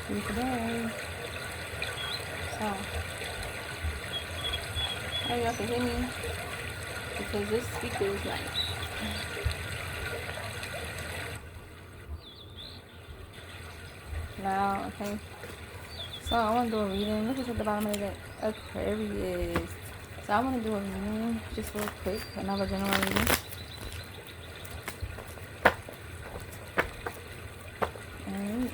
Beautiful day. So, I y'all can hear me because this speaker is like loud. Okay. So I want to do a reading. Look what's at the bottom of that Aquarius. So I want to do a reading just real quick, another general reading. Alright.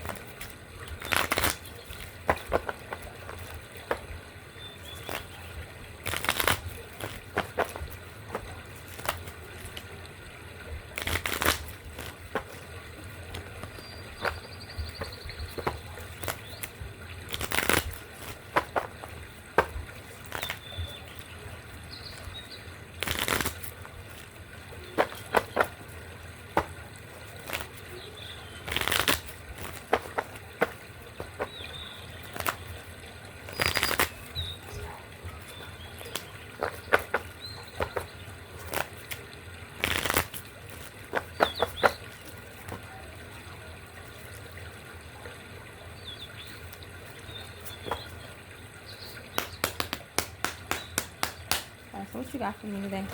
So what you got for me today?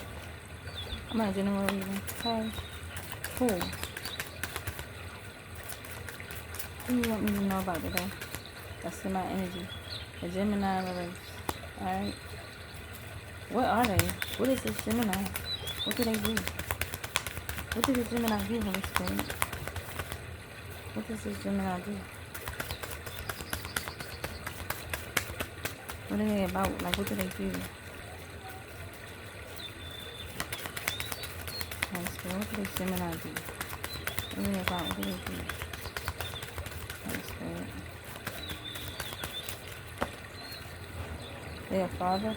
I'm on a general reading. Okay. Cool. What do you want me to know about today? That's in my energy. The Gemini reverse. Alright. What are they? What is this Gemini? What do they do? What does this Gemini do, Holy Spirit? What does this Gemini do? What are they about? Like, what do they do? Holy Spirit, what do this Gemini do? What are they about? What do they do? Holy Spirit. They a father?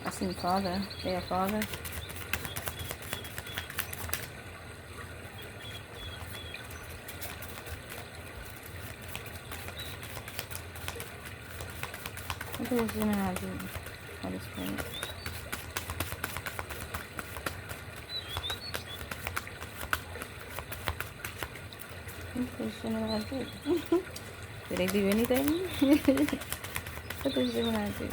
I seen father. They a father? What does Gemini do? Holy Spirit. What does Gemini do? Do they do anything? What does Gemini do?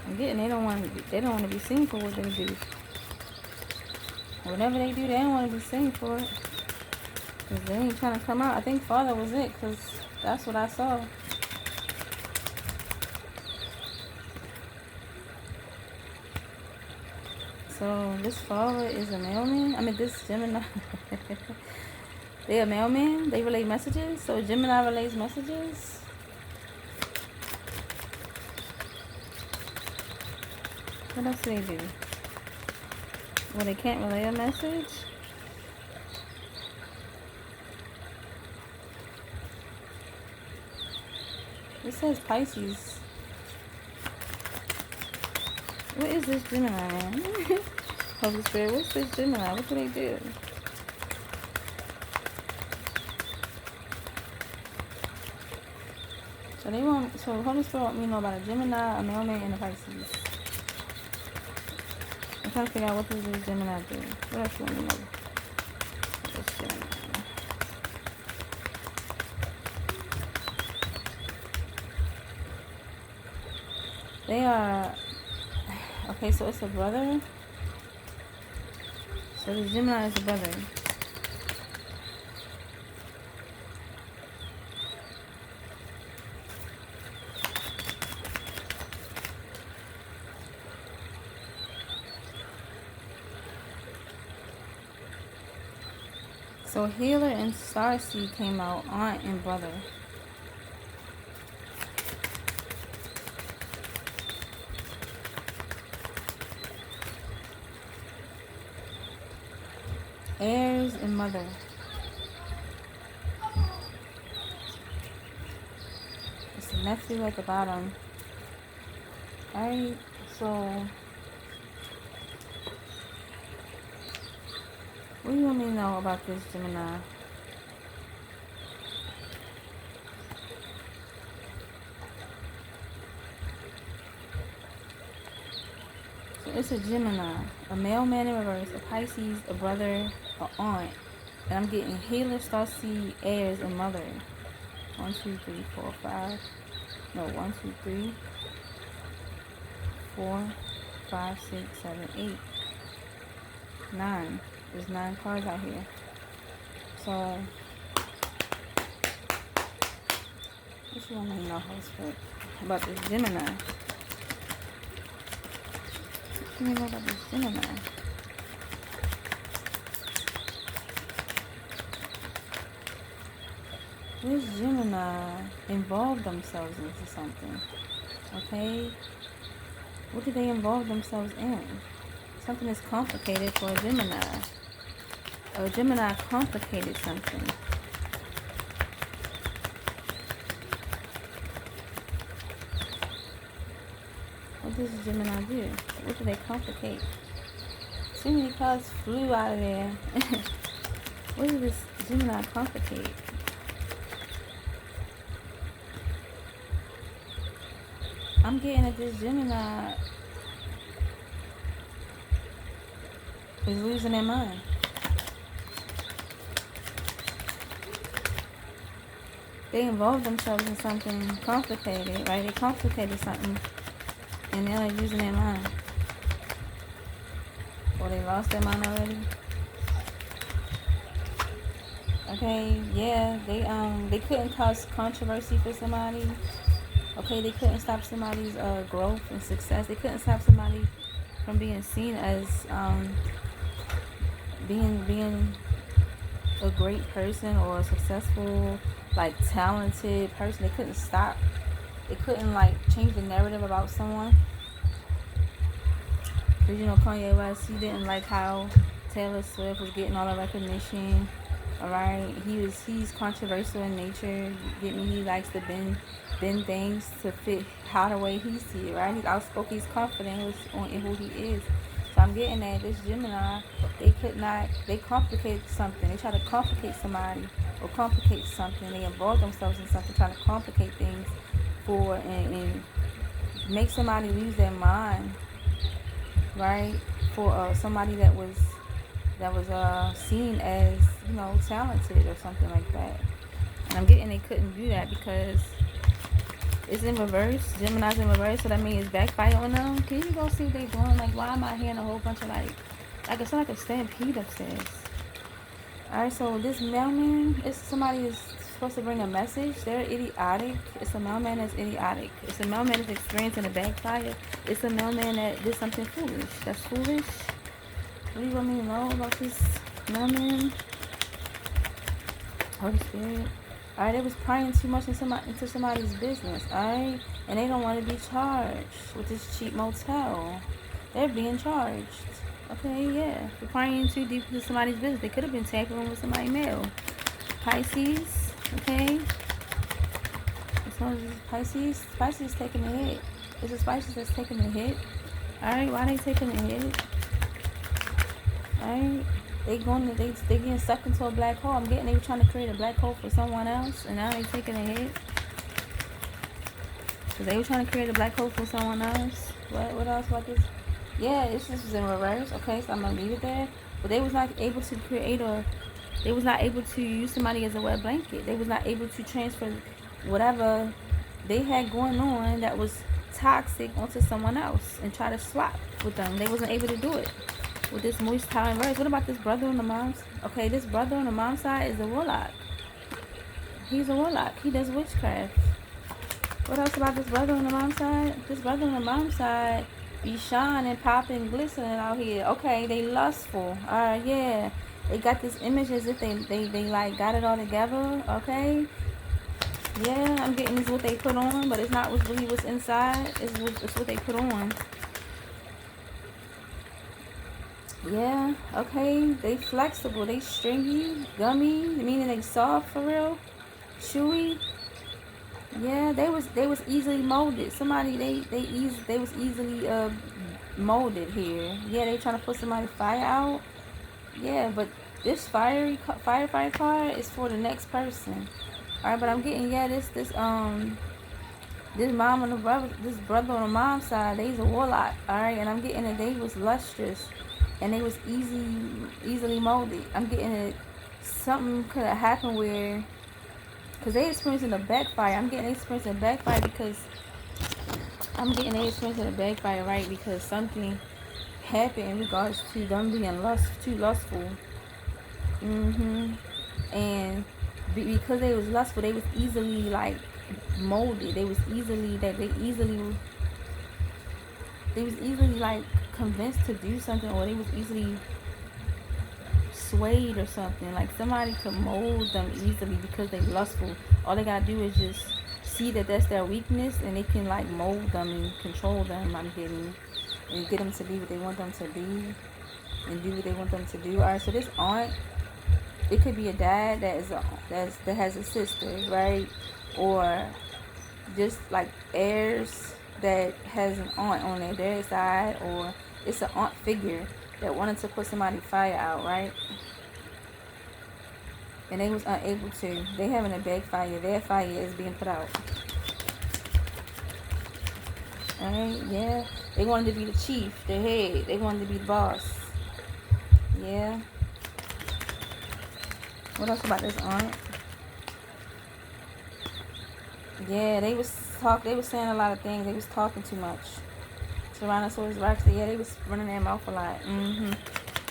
I'm getting they don't want to be seen for what they do. Whatever they do, they don't want to be seen for it. Because they ain't trying to come out. I think father was it, because that's what I saw. So this father is a mailman. I mean, this Gemini. They a mailman. They relay messages. So Gemini relays messages. What else do they do? Well, they can't relay a message. It says Pisces. What is this Gemini, man? Holy Spirit, what's this Gemini? What do they do? So Holy Spirit want me to know about a Gemini, a mailman, and a Pisces. I'm trying to figure out what does this Gemini do. What else you want me to know? This Gemini. They are... Okay, so it's a brother. So the Gemini is a brother. So Healer and Starseed came out, aunt and brother. Heirs and mother. It's a nephew at the bottom. Alright, so what do you want me to know about this Gemini? So It's a Gemini, a mailman in reverse, a Pisces, a brother, a aunt. And I'm getting healer, starseed, heirs, and mother. 1, 2, 3, 4, 5. No, 1, 2, 3, 4, 5, 6, 7, 8, 9. There's 9 cards out here. So, what you want me to know, host, about this Gemini? What you know about this Gemini? This Gemini involved themselves into something. Okay? What did they involve themselves in? Something is complicated for a Gemini. A Gemini complicated something. What does a Gemini do? What do they complicate? Too many cards flew out of there. What does this Gemini complicate? I'm getting that this Gemini is losing their mind. They involved themselves in something complicated, right? They complicated something and they're like losing their mind. Or they lost their mind already. Okay, yeah, they couldn't cause controversy for somebody. Okay, they couldn't stop somebody's growth and success. They couldn't stop somebody from being seen as being a great person or a successful, like, talented person. They couldn't stop. They couldn't, like, change the narrative about someone. Because, you know, Kanye West, he didn't like how Taylor Swift was getting all the recognition. Alright, he's controversial in nature. Get me? He likes to bend things to fit how the way he sees it, right? He's outspoken, he's confident in who he is. So I'm getting that this Gemini, they complicate something. They try to complicate somebody or complicate something. They involve themselves in something, trying to complicate things for and make somebody lose their mind, right? For somebody that was seen as, you know, talented or something like that. And I'm getting they couldn't do that because it's in reverse. Gemini's in reverse, so that means it's backfire on them. Can you go see what they're doing? Like, why am I hearing a whole bunch of like it's like a stampede upstairs? Alright, so this mailman is somebody is supposed to bring a message. They're idiotic. It's a mailman that's idiotic. It's a mailman that's experiencing a backfire. It's a mailman that did something foolish. That's foolish. What do you want me to know about this mailman? Holy Spirit. Alright, they was prying too much into somebody's business, alright? And they don't want to be charged with this cheap motel. They're being charged. Okay, yeah. For prying too deep into somebody's business. They could have been tampering with somebody's mail. Pisces, okay? As long as Pisces taking a hit. It's a Pisces that's taking a hit. Alright, why they taking a hit? Alright? They getting sucked into a black hole. I'm getting they were trying to create a black hole for someone else, and now they taking a hit. So they were trying to create a black hole for someone else. What else about this? Yeah, this is in reverse. Okay, so I'm gonna leave it there. But they was not able to they was not able to use somebody as a wet blanket. They was not able to transfer whatever they had going on that was toxic onto someone else and try to swap with them. They wasn't able to do it. With this moist tower in verse. What about this brother on the mom's? Okay, this brother on the mom's side is a warlock. He's a warlock. He does witchcraft. What else about this brother on the mom's side? This brother on the mom's side be shining, popping, glistening out here. Okay, they lustful. Alright, yeah. They got this image as if they like got it all together. Okay. Yeah, I'm getting this what they put on, but it's not really what's inside. It's what they put on. Yeah, okay, they flexible, they stringy, gummy, meaning they soft for real, chewy. Yeah, they was easily molded. Somebody they was easily molded here. Yeah, they trying to put somebody fire out. Yeah, but this fire card is for the next person. All right, but I'm getting this This mom and the brother, this brother on the mom's side, they's a warlock, alright? And I'm getting that they was lustrous and they was easily molded. I'm getting it, something could have happened where, because they experiencing a backfire. I'm getting they experiencing a backfire because they experiencing a backfire, right? Because something happened in regards to them being too lustful. And because they was lustful, they was easily like molded. They was easily like convinced to do something, or they was easily swayed or something. Like somebody could mold them easily because they lustful. All they gotta do is just see that that's their weakness, and they can like mold them and control them. I'm getting, and get them to be what they want them to be and do what they want them to do. Alright, so this aunt, it could be a dad that has a sister, right? Or just like heirs that has an aunt on their dad's side, or it's an aunt figure that wanted to put somebody's fire out, right? And they was unable to. They having a backfire. Their fire is being put out. Alright, yeah. They wanted to be the chief, the head. They wanted to be the boss. Yeah. What else about this aunt? Yeah, they was saying a lot of things. They was talking too much. Tyrannosaurus Rex, yeah, they was running their mouth a lot.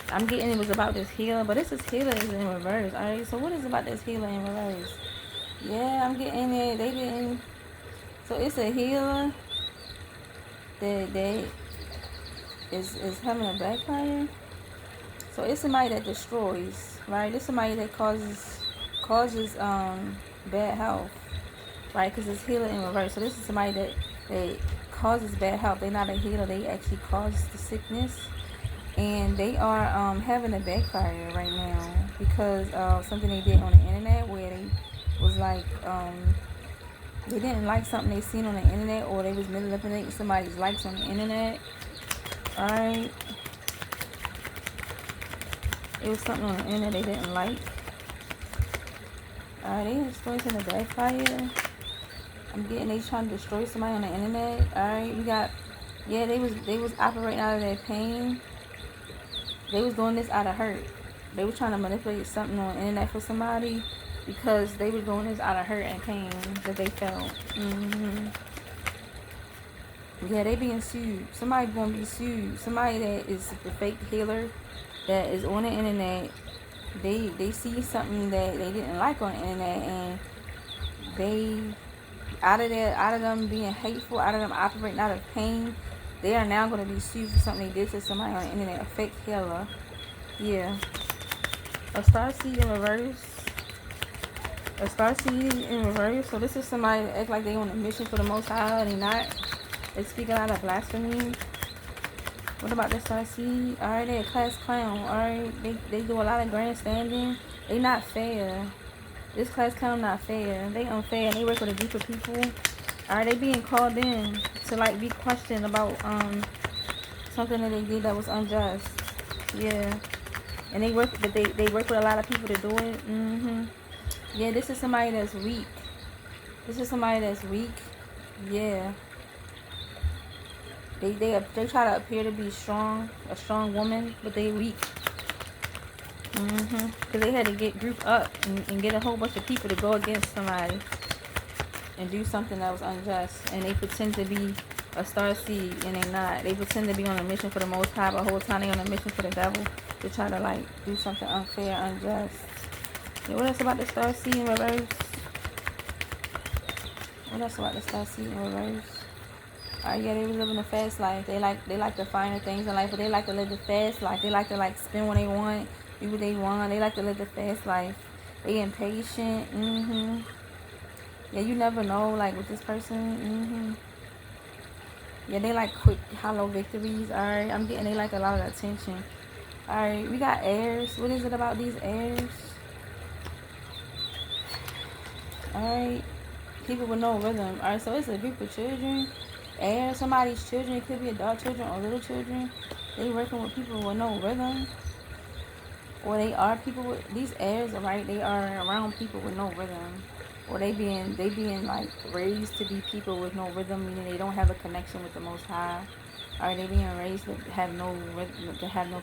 I'm getting it was about this healer, but this is healer is in reverse. Alright, so what is about this healer in reverse? Yeah, I'm getting it. They didn't. So it's a healer that is having a backfire. So it's somebody that destroys, right? It's somebody that causes bad health, right? Because it's healer in reverse. So this is somebody that causes bad health. They're not a healer. They actually cause the sickness, and they are having a backfire right now because of something they did on the internet, where they was like they didn't like something they seen on the internet, or they was manipulating somebody's likes on the internet. All right. It was something on the internet they didn't like. Alright, they experiencing a backfire. I'm getting they trying to destroy somebody on the internet. Alright, we got, yeah, they was operating out of their pain. They was doing this out of hurt. They was trying to manipulate something on the internet for somebody because they was doing this out of hurt and pain that they felt. Yeah, they being sued. Somebody gonna be sued. Somebody that is the fake healer that is on the internet, they see something that they didn't like on the internet, and they out of them being hateful, out of them operating out of pain, they are now going to be sued for something they did to somebody on the internet. A fake healer. Yeah. A star seed in reverse. A star seed in reverse. So this is somebody that act like they on a mission for the Most High and they not. They speaking out of blasphemy. What about the star seed? Alright, they a class clown. Alright, they do a lot of grandstanding. They not fair. This class clown not fair. They unfair, and they work with a group of people. Alright, they being called in to like be questioned about something that they did that was unjust. Yeah. And they work, but they work with a lot of people to do it. Yeah, this is somebody that's weak. This is somebody that's weak. Yeah. They try to appear to be strong, a strong woman, but they weak. Because they had to get grouped up and get a whole bunch of people to go against somebody and do something that was unjust. And they pretend to be a star seed, and they not. They pretend to be on a mission for the Most High, but the whole time they on a mission for the devil to try to like do something unfair, unjust. Yeah, what else about the star seed in reverse? What else about the star seed in reverse? Yeah, they was living a fast life. They like the finer things in life, but they like to live the fast life. They like to like spend what they want, do what they want. They like to live the fast life. They impatient. Yeah, you never know, like with this person. Yeah, they like quick, hollow victories. Alright, I'm getting they like a lot of attention. Alright, we got heirs. What is it about these heirs? Alright, people with no rhythm. Alright, so it's a group of children. Heirs, somebody's children. It could be adult children or little children. They working with people with no rhythm. Or they are people with, these heirs, right? They are around people with no rhythm. or they being like raised to be people with no rhythm, meaning they don't have a connection with the Most High. Or they being raised to have no